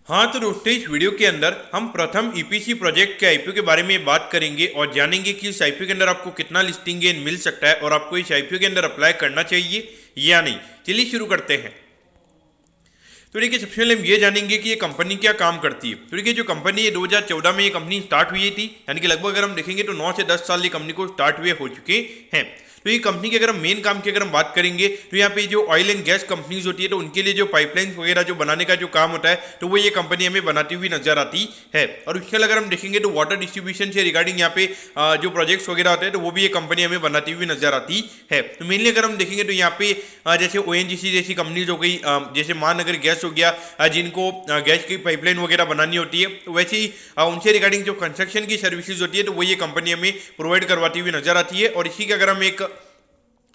हाँ तो दोस्तों, इस वीडियो के अंदर हम प्रथम ईपीसी प्रोजेक्ट के आईपीओ के बारे में बात करेंगे और जानेंगे कि इस आईपीओ के अंदर आपको कितना लिस्टिंग गेन मिल सकता है और आपको इस आईपीओ के अंदर अप्लाई करना चाहिए या नहीं। चलिए शुरू करते हैं। तो देखिए, सबसे पहले हम ये जानेंगे कि ये कंपनी क्या काम करती है। तो देखिए, जो कंपनी है 2014 में ये कंपनी स्टार्ट हुई थी, यानी कि लगभग अगर हम देखेंगे तो 9 से 10 साल ये कंपनी को स्टार्ट हुए हो चुके हैं। तो ये कंपनी की अगर हम मेन काम की अगर हम बात करेंगे तो यहाँ पे जो ऑयल एंड गैस कंपनीज होती है तो उनके लिए जो पाइपलाइन वगैरह जो बनाने का जो काम होता है तो वो ये कंपनी हमें बनाती हुई नजर आती है। और उसके अगर हम देखेंगे तो वाटर डिस्ट्रीब्यूशन से रिगार्डिंग यहाँ पे जो प्रोजेक्ट्स वगैरह होते हैं तो वो भी ये कंपनी हमें बनाती हुई नजर आती है। तो मेनली अगर हम देखेंगे तो यहाँ पे जैसे ओएनजीसी जैसी कंपनीज हो गई, जैसे महानगर गैस हो गया, जिनको गैस की पाइपलाइन वगैरह बनानी होती है, तो वैसे ही उनसे रिगार्डिंग जो कंस्ट्रक्शन की सर्विसेज होती है तो वो ये कंपनी हमें प्रोवाइड करवाती हुई नजर आती है। और इसी के अगर हम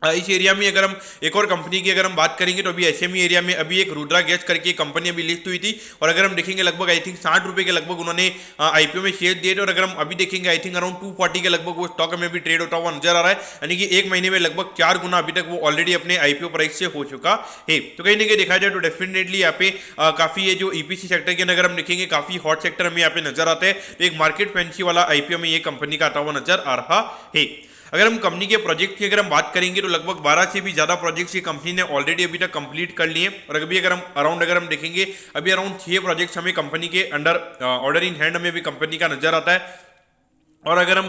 इस एरिया में अगर हम एक और कंपनी की अगर हम बात करेंगे तो अभी एसएमई एरिया में अभी एक रुद्रा गैस करके कंपनी अभी लिस्ट हुई थी और अगर हम देखेंगे लगभग आई थिंक 60 रुपए के लगभग उन्होंने आईपीओ में शेयर दिए थे। और अगर हम अभी देखेंगे आई थिंक अराउंड 240 के लगभग वो स्टॉक में भी ट्रेड होता हुआ नजर आ रहा है, यानी कि एक महीने में लगभग 4 गुना अभी तक वो ऑलरेडी अपने आईपीओ प्राइस से हो चुका है। तो कहीं ना कहीं देखा जाए तो डेफिनेटली यहाँ पे काफी ये जो ईपीसी सेक्टर के अगर हम देखेंगे काफी हॉट सेक्टर हमें यहाँ पे नजर आता है। तो एक मार्केट फैंसी वाला आईपीओ में ये कंपनी का आता हुआ नजर आ रहा है। अगर हम कंपनी के प्रोजेक्ट की अगर हम बात करेंगे तो लगभग 12 से भी ज्यादा प्रोजेक्ट्स ये कंपनी ने ऑलरेडी अभी तक कंप्लीट कर लिए और अभी अगर हम देखेंगे अभी अराउंड 6 प्रोजेक्ट्स हमें कंपनी के अंडर ऑर्डर इन हैंड में भी कंपनी का नजर आता है। और अगर हम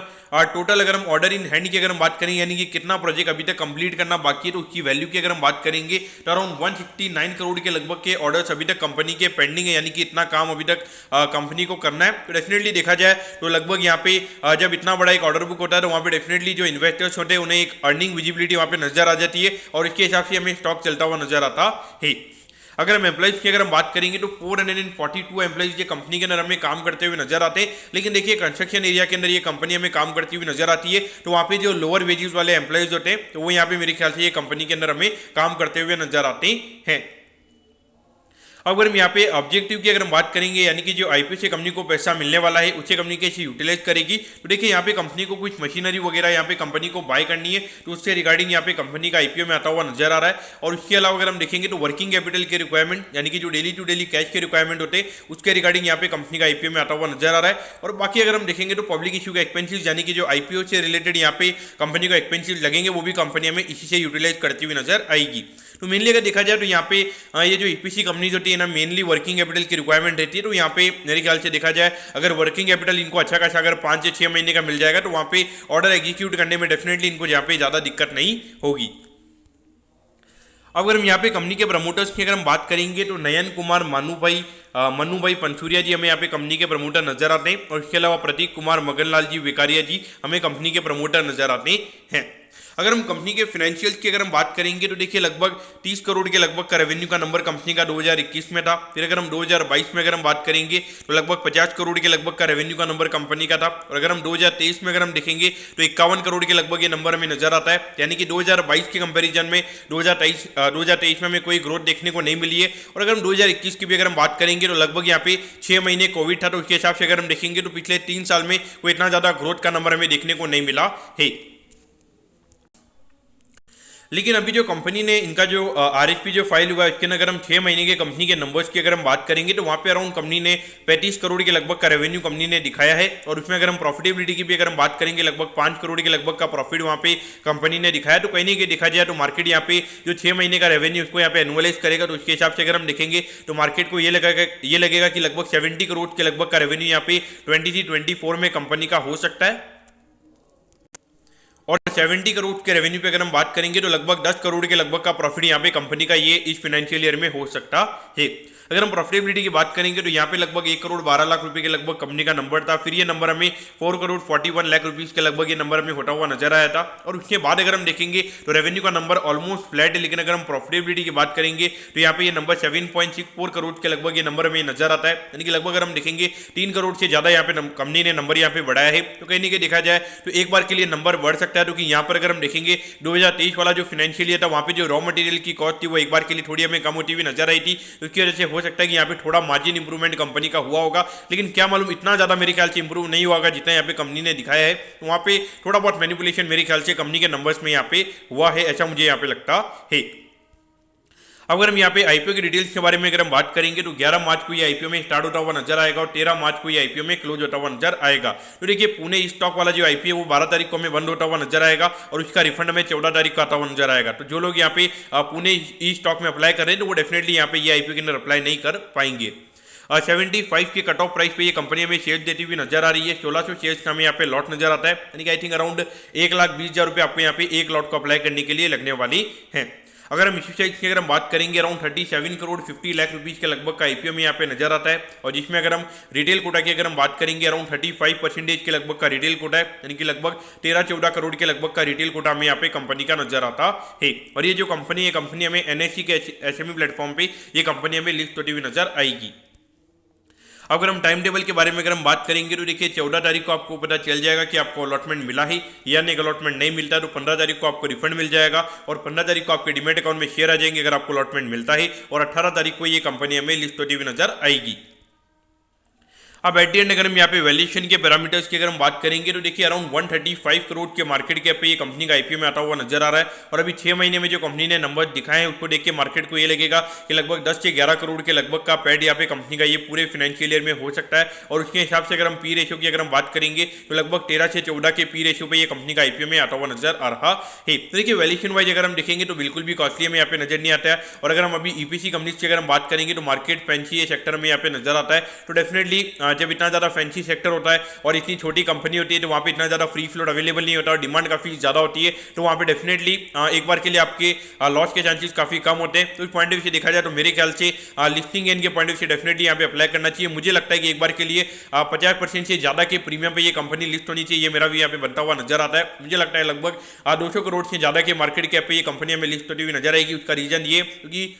टोटल अगर हम ऑर्डर इन हैंड की अगर हम बात करेंगे यानी कि कितना प्रोजेक्ट अभी तक कंप्लीट करना बाकी है तो उसकी वैल्यू की अगर हम बात करेंगे तो अराउंड 169 करोड़ के लगभग के ऑर्डर्स अभी तक कंपनी के पेंडिंग है, यानी कि इतना काम अभी तक कंपनी को करना है। तो डेफिनेटली देखा जाए तो लगभग यहाँ पे जब इतना बड़ा एक ऑर्डर बुक होता है तो वहाँ पे डेफिनेटली जो इन्वेस्टर्स होते हैं उन्हें एक अर्निंग विजिबिलिटी वहाँ पे नजर आ जाती है और इसके हिसाब से हमें स्टॉक चलता हुआ नजर आता है। अगर हम एम्प्लॉइज की अगर हम बात करेंगे तो 442 एम्प्लॉइज ये कंपनी के अंदर हमें काम करते हुए नजर आते हैं। लेकिन देखिए, कंस्ट्रक्शन एरिया के अंदर ये कंपनी हमें काम करती हुई नजर आती है तो वहाँ पे जो लोअर वेजेस वाले एम्प्लॉइज होते हैं तो वो यहाँ पे मेरे ख्याल से ये कंपनी के अंदर हमें काम करते हुए नजर आते हैं। अगर हम यहाँ पे ऑब्जेक्टिव की अगर हम बात करेंगे यानी कि जो आईपीओ से कंपनी को पैसा मिलने वाला है उसे कंपनी कैसे यूटिलाइज करेगी, तो देखिए यहाँ पे कंपनी को कुछ मशीनरी वगैरह यहाँ पे कंपनी को बाय करनी है तो उससे रिगार्डिंग यहाँ पे कंपनी का आईपीओ में आता हुआ नजर आ रहा है। और उसके अलावा अगर हम देखेंगे तो वर्किंग कैपिटल के रिक्वायरमेंट यानी कि जो डेली टू डेली कैश के रिक्वायरमेंट होते हैं उसके रिगार्डिंग यहाँ पे कंपनी का आईपीओ में आता हुआ नजर आ रहा है। और बाकी अगर हम देखेंगे तो पब्लिक इशू के एक्सपेंसिस यानी कि जो आईपीओ से रिलेटेड यहाँ पे कंपनी को एक्सपेंसिस लगेंगे वो भी कंपनी हमें इसी से यूटिलाइज करती हुई नजर आएगी। तो मेनली अगर देखा जाए तो यहाँ पे ये जो ईपीसी कंपनीज होती है ना मेनली वर्किंग कैपिटल की रिक्वायरमेंट रहती है। तो यहाँ पे मेरे ख्याल से देखा जाए अगर वर्किंग कैपिटल इनको अच्छा खासा अगर 5 से 6 महीने का मिल जाएगा तो वहाँ पे ऑर्डर एग्जीक्यूट करने में डेफिनेटली इनको यहाँ पे ज़्यादा दिक्कत नहीं होगी। अब अगर हम यहाँ पे कंपनी के प्रमोटर्स की अगर हम बात करेंगे तो नयन कुमार मनु भाई पंसूरिया जी हमें यहाँ पे कंपनी के प्रमोटर नजर आते हैं। और इसके अलावा प्रतीक कुमार मगनलाल जी विकारिया जी हमें कंपनी के प्रमोटर नजर आते हैं। अगर हम कंपनी के फाइनेंशियल्स की अगर हम बात करेंगे तो देखिए लगभग 30 करोड़ के लगभग का रेवेन्यू का नंबर कंपनी का 2021 में था। फिर अगर हम 2022 में अगर हम बात करेंगे तो लगभग 50 करोड़ के लगभग का रेवेन्यू का नंबर कंपनी का था। और अगर हम 2023 में अगर हम देखेंगे तो 51 करोड़ के लगभग ये नंबर हमें नजर आता है, यानी कि 2022 के कंपेरिजन में 2023 में हमें कोई ग्रोथ देखने को नहीं मिली है। और अगर हम 2021 की भी अगर हम बात करेंगे तो लगभग यहाँ पे 6 महीने कोविड था तो उसके हिसाब से अगर हम देखेंगे तो पिछले 3 साल में कोई इतना ज्यादा ग्रोथ का नंबर हमें देखने को नहीं मिला है। लेकिन अभी जो कंपनी ने इनका जो आरएचपी जो फाइल हुआ है इसके अगर हम 6 महीने के कंपनी के नंबर्स की अगर हम बात करेंगे तो वहाँ पे अराउंड कंपनी ने 35 करोड़ के लगभग का रेवेन्यू कंपनी ने दिखाया है। और उसमें अगर हम प्रॉफिटेबिलिटी की भी अगर हम बात करेंगे लगभग 5 करोड़ के लगभग का प्रॉफिट वहाँ पे कंपनी ने दिखाया। तो कहीं नहीं कि देखा जाए तो मार्केट यहाँ पे जो 6 महीने का रेवेन्यू उसको यहाँ पे एनुअलाइज करेगा तो उसके हिसाब से अगर हम देखेंगे तो मार्केट को ये लगेगा कि लगभग 70 करोड़ के लगभग का रेवेन्यू यहाँ पे 23-24 में कंपनी का हो सकता है। और 70 करोड़ के रेवेन्यू पे अगर हम बात करेंगे तो लगभग 10 करोड़ के लगभग का प्रॉफिट यहाँ पे कंपनी का ये इस फाइनेंशियल ईयर में हो सकता है। अगर हम प्रॉफिटेबिलिटी की बात करेंगे तो यहाँ पे लगभग 1 करोड़ 12 लाख रुपए के लगभग कंपनी का नंबर था। फिर ये नंबर हमें 4 करोड़ 41 लाख रुपीज के लगभग ये नंबर हमें होता हुआ नजर आया था। और उसके बाद अगर हम देखेंगे तो रेवेन्यू का नंबर ऑलमोस्ट फ्लैट है, लेकिन अगर हम प्रॉफिटेबिलिटी की बात करेंगे तो यहाँ पे ये नंबर 7.64 करोड़ के लगभग ये नंबर हमें नजर आता है, यानी कि लगभग अगर हम देखेंगे 3 करोड़ से ज्यादा यहाँ पे कंपनी ने नंबर यहाँ पे बढ़ाया है। तो कहीं नहीं देखा जाए तो एक बार के लिए नंबर बढ़ सकता है, क्योंकि यहाँ पर अगर हम देखेंगे 2023 वाला जो फाइनेंशियल ईयर था वहाँ पे जो रॉ मटेरियल की कॉस्ट थी वो एक बार के लिए थोड़ी हमें कम होती हुई नजर आई थी। उसकी वजह से हो सकता है कि यहाँ पे थोड़ा मार्जिन इंप्रूवमेंट कंपनी का हुआ होगा, लेकिन क्या मालूम इतना ज्यादा मेरे ख्याल से इंप्रूव नहीं होगा जितना यहाँ पे कंपनी ने दिखाया है। तो वहाँ पे थोड़ा बहुत मैनिपुलेशन मेरे ख्याल से कंपनी के नंबर्स में यहाँ पे हुआ है, ऐसा मुझे यहाँ पे लगता है। अब अगर हम यहाँ पे आईपीओ की डिटेल्स के बारे में अगर हम बात करेंगे तो 11 मार्च को ये आईपीओ में स्टार्ट होता हुआ नजर आएगा और 13 मार्च को ये आईपीओ में क्लोज होता हुआ नजर आएगा। तो देखिए पुणे स्टॉक वाला जो आईपीओ वो 12 तारीख को हमें बंद होता हुआ नजर आएगा और उसका रिफंड हमें 14 तारीख को आता हुआ नजर आएगा। तो जो लोग यहाँ पे पुणे ई स्टॉक में अप्लाई कर रहे हैं तो वो डेफिनेटली यहाँ पे ये आईपीओ के अंदर अप्लाई नहीं कर पाएंगे। 75 के कट ऑफ प्राइस पे ये कंपनी हमें शेयर देती हुई नजर आ रही है। 1600 शेयर्स का हमें यहाँ पे लॉट नजर आता है, यानी कि आई थिंक अराउंड 1,20,000 रुपये आपको यहाँ पे एक लॉट को अप्लाई करने के लिए लगने वाली है। अगर हम इश्यू साइज की अगर हम बात करेंगे अराउंड 37 करोड़ 50 लाख रुपीज के लगभग का आईपीओ में यहाँ पे नजर आता है और जिसमें अगर हम रिटेल कोटा की अगर हम बात करेंगे अराउंड 35% के लगभग का रिटेल कोटा है, यानी कि लगभग 13-14 करोड़ के लगभग का रिटेल कोटा हमें यहाँ पे कंपनी का नजर आता है। और ये जो कंपनी है कंपनी हमें एनएससी के एसएमई प्लेटफॉर्म पे ये कंपनी हमें लिस्ट होती हुई नजर आएगी। अगर हम टाइम टेबल के बारे में अगर हम बात करेंगे तो देखिए 14 तारीख को आपको पता चल जाएगा कि आपको अलॉटमेंट मिला है या नहीं। अलॉटमेंट नहीं मिलता तो 15 तारीख को आपको रिफंड मिल जाएगा और 15 तारीख को आपके डीमैट अकाउंट में शेयर आ जाएंगे अगर आपको अलॉटमेंट मिलता है और 18 तारीख को ये कंपनी हमें लिस्ट होती हुई नजर आएगी। अब एट दी एंड अगर हम यहाँ पे वैल्यूएशन के पैरामीटर्स की अगर हम बात करेंगे तो देखिए अराउंड 135 करोड़ के मार्केट कैप पे ये कंपनी का आईपीओ में आता हुआ नजर आ रहा है और अभी 6 महीने में जो कंपनी ने नंबर दिखाए हैं उसको देख के मार्केट को ये लगेगा कि लगभग 10 से 11 करोड़ के लगभग का पैड यहाँ पे कंपनी का ये पूरे फाइनेंशियल ईयर में हो सकता है। और उसके हिसाब से अगर हम पी रेशियो की अगर हम बात करेंगे तो लगभग 13 से 14 के पी रेशियो पे ये कंपनी का आईपीओ में आता हुआ नजर आ रहा है। तो देखिए वैल्यूएशन वाइज अगर हम देखेंगे तो बिल्कुल भी कॉस्टली हमें यहाँ पे नजर नहीं आता है। और अगर हम अभी ईपीसी कंपनीज की अगर हम बात करेंगे तो मार्केट फैंसी सेक्टर में यहाँ पे नजर आता है। तो डेफिनेटली जब इतना ज्यादा फैंसी सेक्टर होता है और इतनी छोटी कंपनी होती है तो वहां पे इतना ज्यादा फ्री फ्लोट अवेलेबल नहीं होता और डिमांड काफी ज्यादा होती है, तो वहां पे डेफिनेटली एक बार के लिए आपके लॉस के चांसेस काफी कम होते हैं। तो इस पॉइंट ऑफ व्यू से देखा जाए तो मेरे ख्याल से लिस्टिंग गेन के पॉइंट ऑफ व्यू से डेफिनेटली यहाँ पे अप्लाई करना चाहिए। मुझे लगता है कि एक बार के लिए 50% से ज्यादा के प्रीमियम पे ये कंपनी लिस्ट होनी चाहिए, ये मेरा भी यहाँ पे बनता हुआ नजर आता है। मुझे लगता है लगभग 200 करोड़ से ज्यादा के मार्केट कैप पे ये कंपनी हमें लिस्ट होती हुई नजर आएगी। उसका रीजन ये क्योंकि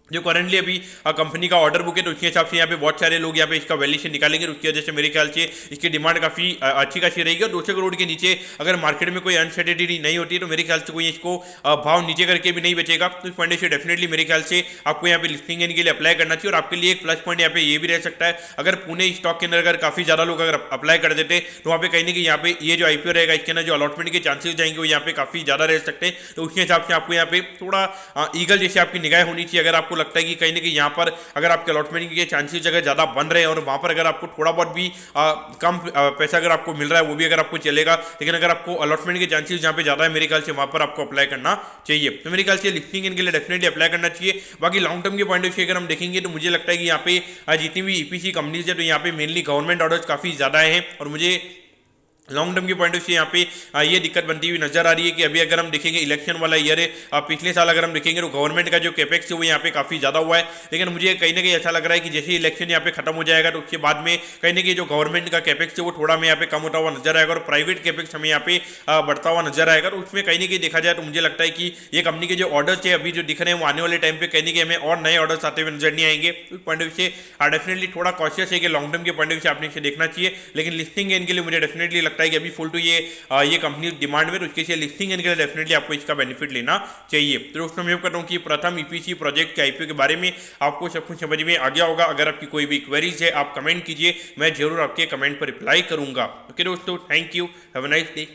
जो करंटली अभी कंपनी का ऑर्डर बुक है तो उसके हिसाब से यहाँ पे बहुत सारे लोग यहाँ पे इसका वैल्यूएशन निकालेंगे तो उसकी वजह से मेरे ख्याल से इसकी डिमांड काफी अच्छी खासी रहेगी। और 200 करोड़ के नीचे अगर मार्केट में कोई अनसर्टेनिटी नहीं होती तो मेरे ख्याल से कोई इसको भाव नीचे करके भी नहीं बेचेगा। तो इस पॉइंट से डेफिनेटली मेरे ख्याल से आपको यहाँ पे लिस्टिंग के लिए अप्लाई करना चाहिए। और आपके लिए एक प्लस पॉइंट यहाँ पे ये भी रह सकता है, अगर पुणे स्टॉक के अंदर अगर काफी ज्यादा लोग अगर अप्लाई कर देते तो वहाँ पे कहीं ना कहीं यहाँ पे ये जो आईपीओ रहेगा इसके अंदर जो अलॉटमेंट के चांसेस जाएंगे वो यहाँ पे काफी ज्यादा रह सकते हैं। तो उसके हिसाब से आपको यहाँ पे थोड़ा ईगल जैसे आपकी निगाह होनी चाहिए। अगर आपको लगता है कि कहीं ना कहीं यहाँ पर अगर आपके अलॉटमेंट के चांसेस अगर ज्यादा बन रहे हैं और वहां पर अगर आपको थोड़ा बहुत भी कम पैसा अगर आपको मिल रहा है वो भी अगर आपको चलेगा, लेकिन अगर आपको अलॉटमेंट के चांसेस जहां पे ज्यादा है मेरे ख्याल से वहां पर आपको अप्लाई करना चाहिए। तो मेरे ख्याल से लिस्टिंग इनके लिए डेफिनेटली अप्लाई करना चाहिए। बाकी लॉन्ग टर्म के पॉइंट ऑफ व्यू अगर हम देखेंगे तो मुझे लगता है कि यहाँ पे जितनी भी ईपीसी कंपनीज है तो यहाँ पे मेनली गवर्नमेंट ऑर्डर्स काफी ज्यादा हैं और मुझे लॉन्ग टर्म के पॉइंट ऑफ व्यू यहाँ पे ये दिक्कत बनती हुई नजर आ रही है कि अभी अगर हम देखेंगे इलेक्शन वाला ईयर है, पिछले साल अगर हम देखेंगे तो गवर्नमेंट का जो कैपेक्स है वो यहाँ पे काफी ज्यादा हुआ है। लेकिन मुझे कहीं ना कहीं ऐसा लग रहा है कि जैसे इलेक्शन यहाँ पे खत्म हो जाएगा तो उसके बाद में कहीं ना कहीं जो गवर्नमेंट का कैपेक्स है वो थोड़ा में यहाँ पे कम होता हुआ नजर आएगा और प्राइवेट कैपेक्स हमें यहाँ पे बढ़ता हुआ नजर आएगा। तो उसमें कहीं ना कहीं देखा जाए तो मुझे लगता है कि ये कंपनी के जो ऑर्डर्स है अभी जो दिख रहे हैं वो आने वाले टाइम पे कहीं ना कहीं हमें और नए ऑर्डर्स आते हुए नजर नहीं आएंगे। उस पॉइंट ऑफ व्यू से डेफिनेटली थोड़ा कॉशियस है कि लॉन्ग टर्म के पॉइंट ऑफ व्यू से आपने इसे देखना चाहिए। लेकिन लिस्टिंग इनके लिए मुझे डेफिनेटली लगता है कि अभी फुल टू ये कंपनी डिमांड में, तो उसके लिए लिस्टिंग के लिए डेफिनेटली आपको इसका बेनिफिट लेना चाहिए। तो दोस्तों मैं कहता हूं कि प्रथम ईपीसी प्रोजेक्ट के आईपीओ के बारे में आपको सब कुछ समझ में आ गया होगा। अगर आपकी कोई भी क्वेरीज है आप कमेंट कीजिए, मैं जरूर आपके कमेंट पर रिप्लाई करूंगा। ओके दोस्तों, thank you, have a nice day.